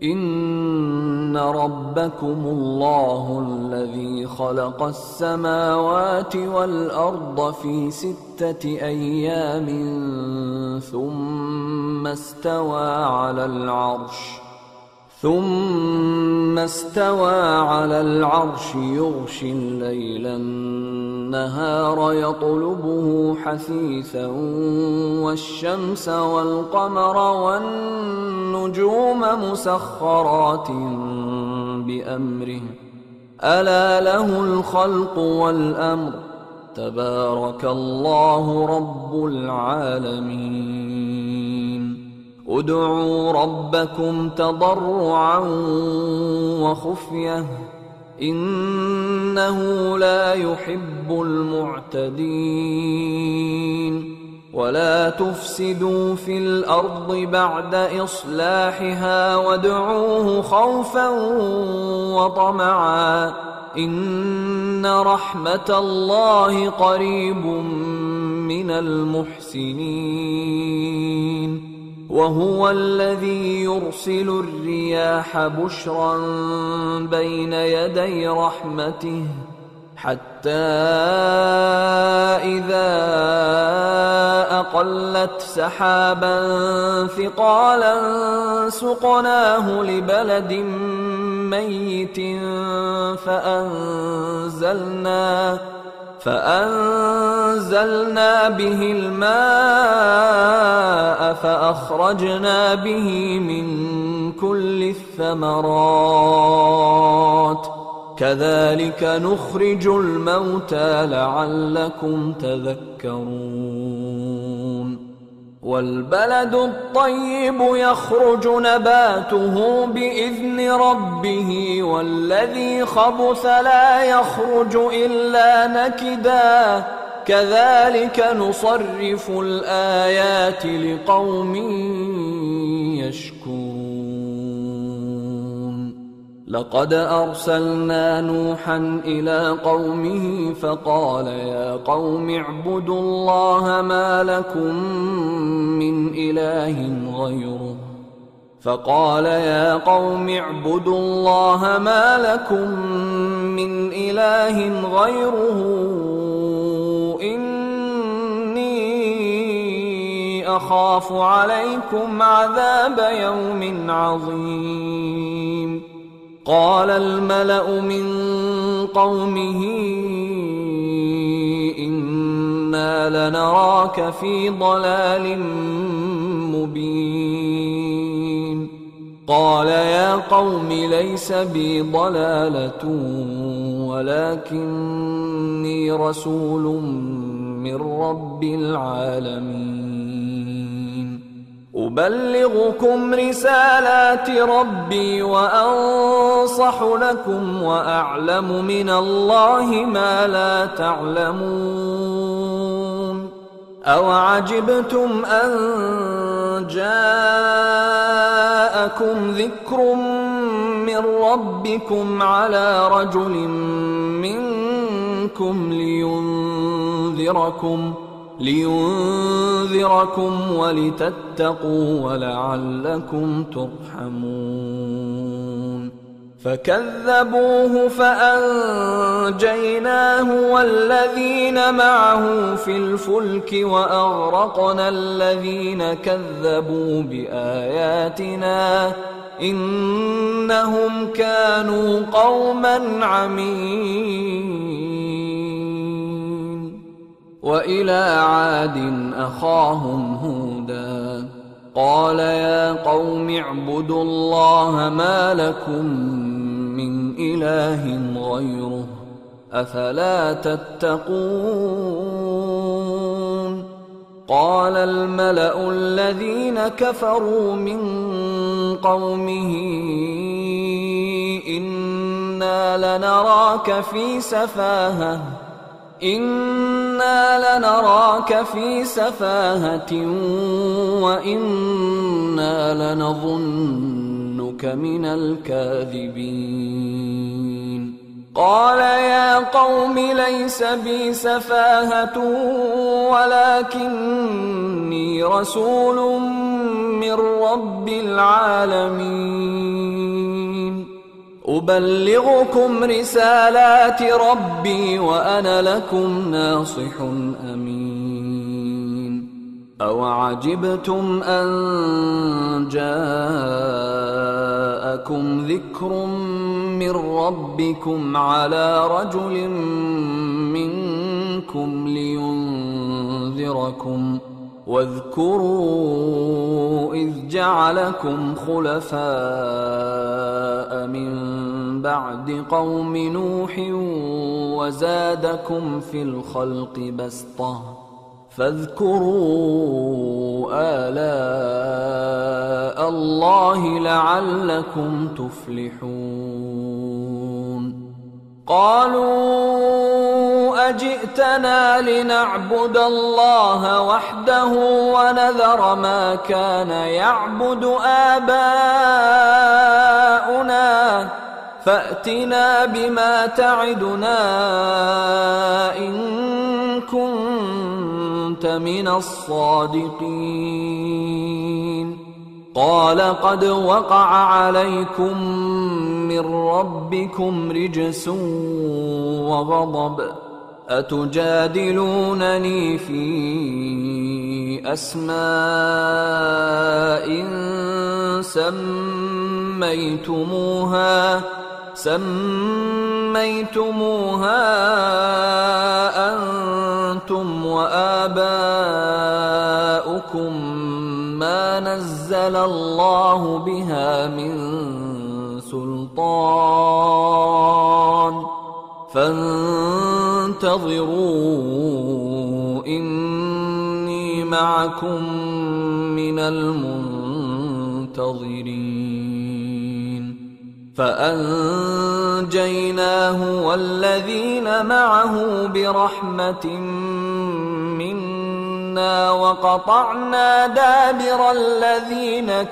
إن ربكم الله الذي خلق السماوات والأرض في 6 أيام ثم استوى على العرش يغشي الليل النهار يطلبه حثيثا والشمس والقمر والنجوم مسخرات بأمره ألا له الخلق والأمر تبارك الله رب العالمين ادعوا ربكم تضرعا وخفية إنه لا يحب المعتدين ولا تفسدوا في الأرض بعد إصلاحها وادعوه خوفا وطمعا إن رحمة الله قريب من المحسنين وهو الذي يرسل الرياح بشرا بين يدي رحمته حتى إذا أقلت سحابا ثقالا سقناه لبلد ميت فأنزلنا به الماء فأخرجنا به من كل الثمرات كذلك نخرج الموتى لعلكم تذكرون والبلد الطيب يخرج نباته بإذن ربه والذي خبث لا يخرج إلا نكدا كذلك نصرف الآيات لقوم يشكرون لقد أرسلنا نوحا إلى قومه فقال يا قوم اعبدوا الله ما لكم من إله غيره إني أخاف عليكم عذاب يوم عظيم قال الملأ من قومه إنا لنراك في ضلال مبين قال يا قوم ليس بي ضلالة ولكني رسول من رب العالمين أبلغكم رسالات ربي وأنصح لكم وأعلم من الله ما لا تعلمون أوعجبتم أن جاءكم ذكر من ربكم على رجل منكم لينذركم ولتتقوا ولعلكم ترحمون فكذبوه فأنجيناه والذين معه في الفلك وأغرقنا الذين كذبوا بآياتنا إنهم كانوا قوما عمين وإلى عاد أخاهم هودا قال يا قوم اعبدوا الله ما لكم من إله غيره أفلا تتقون قال الملأ الذين كفروا من قومه إنا لنراك في سفاهة وإنا لنظنك من الكاذبين قال يا قوم ليس بي سفاهة ولكني رسول من رب العالمين أبلغكم رسالات ربي وأنا لكم ناصح أمين. أوعجبتم أن جاءكم ذكر من ربكم على رجل منكم لينذركم واذكروا إذ جعلكم خلفاء من بعد قوم نوح وزادكم في الخلق بسطة فاذكروا آلاء الله لعلكم تفلحون. قالوا أجئتنا لنعبد الله وحده ونذر ما كان يعبد آباؤنا فأتنا بما تعدنا إن كنت من الصادقين. قال قد وقع عليكم من ربكم رجس وغضب أتجادلونني في أسماء سميتموها أنتم وآباؤكم ما نزل الله بها من سلطان فانتظروا إني معكم من المنتظرين. فأنجيناه والذين معه برحمة منا وقطعنا دابر الذين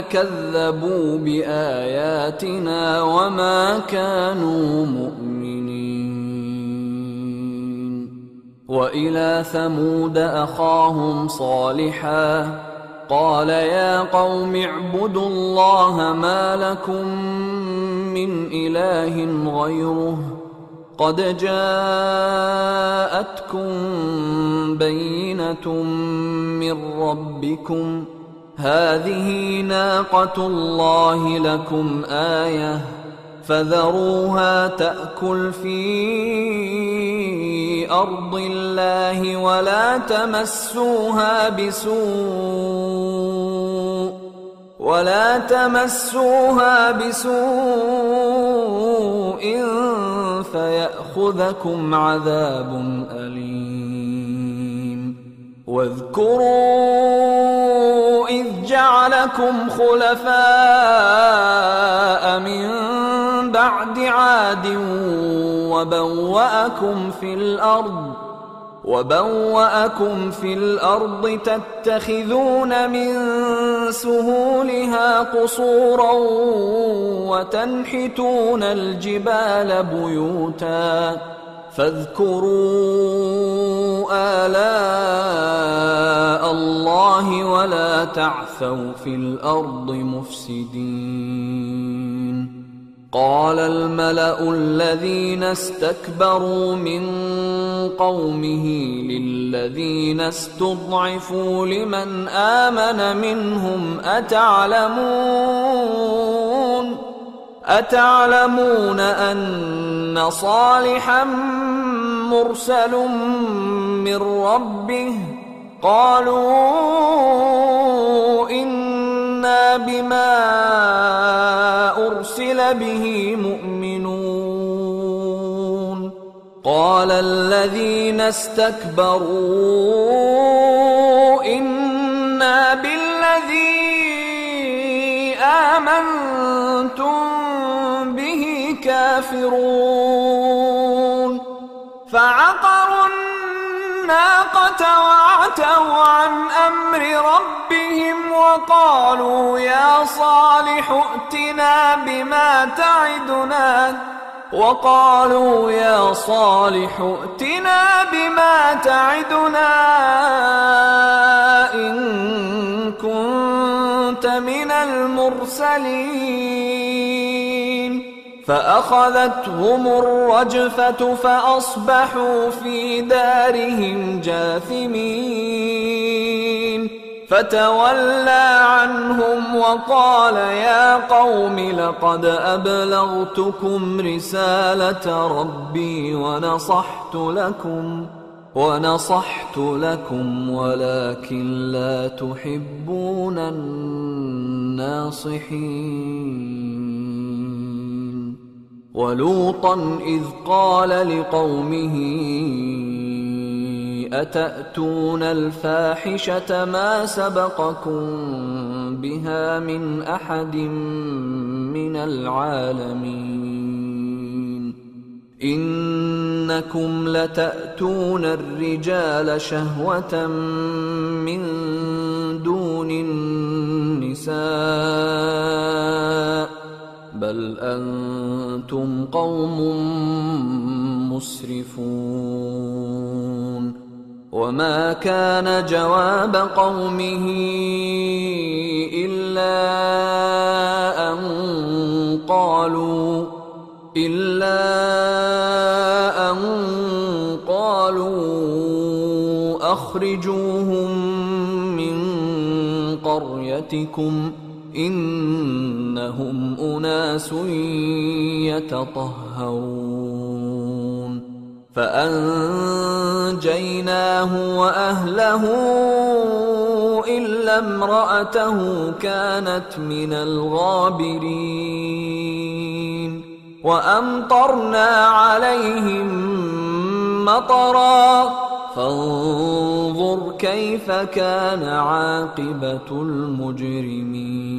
كذبوا بآياتنا وما كانوا مؤمنين. وإلى ثمود أخاهم صالحا قال يا قوم اعبدوا الله ما لكم من إله غيره قد جاءتكم بينة من ربكم هذه ناقة الله لكم آية فذروها تأكل في أرض الله ولا تمسوها بسوء فيأخذكم عذاب أليم. واذكروا إذ جعلكم خلفاء من بعد عاد وبوأكم في الأرض تتخذون من سهولها قصورا وتنحتون الجبال بيوتا فاذكروا آلاء الله ولا تعثوا في الأرض مفسدين. قال الملأ الذين استكبروا من قومه للذين استضعفوا لمن آمن منهم أتعلمون أن صالحا مرسل من ربه قالوا إنا بما أرسل به مؤمنون. قال الذين استكبروا إنا بالذي آمنتم به كافرون. فعقروا الناقة وعتوا عن أمر ربهم وقالوا يا صالح ائتنا بما تعدنا إن المرسلين فأخذتهم الرجفة فأصبحوا في دارهم جاثمين فتولى عنهم وقال يا قوم لقد أبلغتكم رسالة ربي ونصحت لكم ولكن لا تحبون الناصحين. ولوطا إذ قال لقومه أتأتون الفاحشة ما سبقكم بها من أحد من العالمين إنكم لتأتون الرجال شهوة من دون النساء بل أنتم قوم مسرفون. وما كان جواب قومه إلا أن قالوا أخرجوهم من قريتكم إنهم أناس يتطهرون. فأنجيناه وأهله إلا امرأته كانت من الغابرين وأمطرنا عليهم مطرا فانظر كيف كان عاقبة المجرمين.